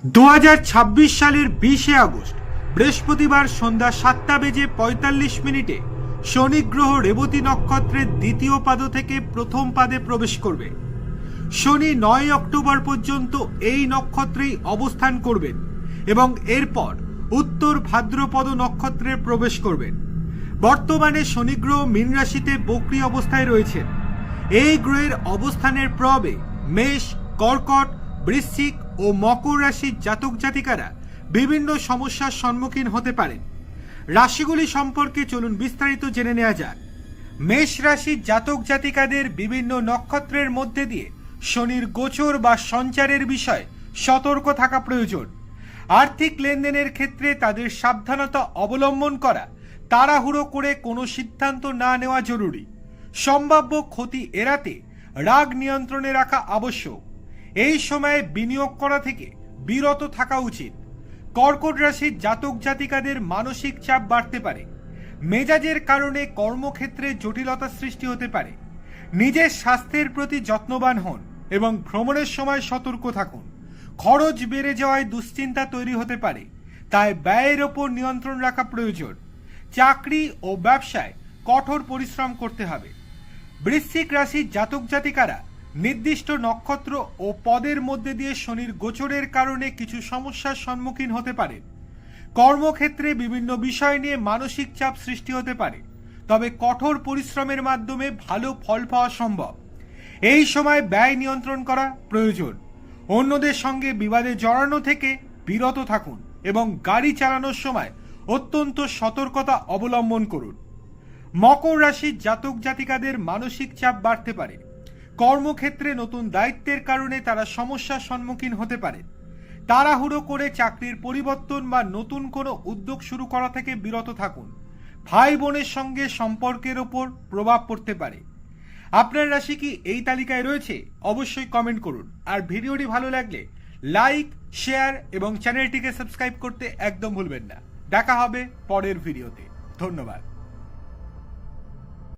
2026 সালের 20শে আগস্ট বৃহস্পতিবার সন্ধ্যা 7:45 শনি গ্রহ রেবতী নক্ষত্রের দ্বিতীয় পাদ থেকে প্রথম পাদে প্রবেশ করবে। শনি 9 অক্টোবর পর্যন্ত এই নক্ষত্রেই অবস্থান করবেন এবং এরপর উত্তর ভাদ্রপদ নক্ষত্রে প্রবেশ করবেন। বর্তমানে শনি গ্রহ মীন রাশিতে বক্রী অবস্থায় রয়েছেন। এই গ্রহের অবস্থানের প্রভাবে মেষ, কর্কট, বৃশ্চিক ও মকর রাশির জাতক জাতিকারা বিভিন্ন সমস্যার সম্মুখীন হতে পারেন। রাশিগুলি সম্পর্কে চলুন বিস্তারিত জেনে নেওয়া যাক। মেষ রাশির জাতক জাতিকাদের বিভিন্ন নক্ষত্রের মধ্যে দিয়ে শনির গোচর বা সঞ্চারের বিষয়ে সতর্ক থাকা প্রয়োজন। আর্থিক লেনদেনের ক্ষেত্রে তাদের সাবধানতা অবলম্বন করা, তাড়াহুড়ো করে কোনো সিদ্ধান্ত না নেওয়া জরুরি। সম্ভাব্য ক্ষতি এড়াতে রাগ নিয়ন্ত্রণে রাখা আবশ্যক। এই সময়ে বিনিয়োগ করা থেকে বিরত থাকা উচিত। কর্কট রাশির জাতক জাতিকাদের মানসিক চাপ বাড়তে পারে। মেজাজের কারণে কর্মক্ষেত্রে জটিলতা সৃষ্টি হতে পারে। নিজের স্বাস্থ্যের প্রতি যত্নবান হন এবং ভ্রমণের সময় সতর্ক থাকুন। খরচ বেড়ে যাওয়ায় দুশ্চিন্তা তৈরি হতে পারে, তাই ব্যয়ের ওপর নিয়ন্ত্রণ রাখা প্রয়োজন। চাকরি ও ব্যবসায় কঠোর পরিশ্রম করতে হবে। বৃশ্চিক রাশির জাতক জাতিকারা নির্দিষ্ট নক্ষত্র ও পদের মধ্যে দিয়ে শনির গোচরের কারণে কিছু সমস্যার সম্মুখীন হতে পারে। কর্মক্ষেত্রে বিভিন্ন বিষয় নিয়ে মানসিক চাপ সৃষ্টি হতে পারে, তবে কঠোর পরিশ্রমের মাধ্যমে ভালো ফল পাওয়া সম্ভব। এই সময় ব্যয় নিয়ন্ত্রণ করা প্রয়োজন। অন্যদের সঙ্গে বিবাদে জড়ানো থেকে বিরত থাকুন এবং গাড়ি চালানোর সময় অত্যন্ত সতর্কতা অবলম্বন করুন। মকর রাশির জাতক জাতিকাদের মানসিক চাপ বাড়তে পারে। কর্মক্ষেত্রে নতুন দায়িত্বের কারণে তারা সমস্যার সম্মুখীন হতে পারে। তাড়াহুড়ো করে চাকরির পরিবর্তন বা নতুন কোনো উদ্যোগ শুরু করা থেকে বিরত থাকুন। ভাই বোনের সঙ্গে সম্পর্কের ওপর প্রভাব পড়তে পারে। আপনার রাশি কি এই তালিকায় রয়েছে? অবশ্যই কমেন্ট করুন। আর ভিডিওটি ভালো লাগলে লাইক, শেয়ার এবং চ্যানেলটিকে সাবস্ক্রাইব করতে একদম ভুলবেন না। দেখা হবে পরের ভিডিওতে। ধন্যবাদ।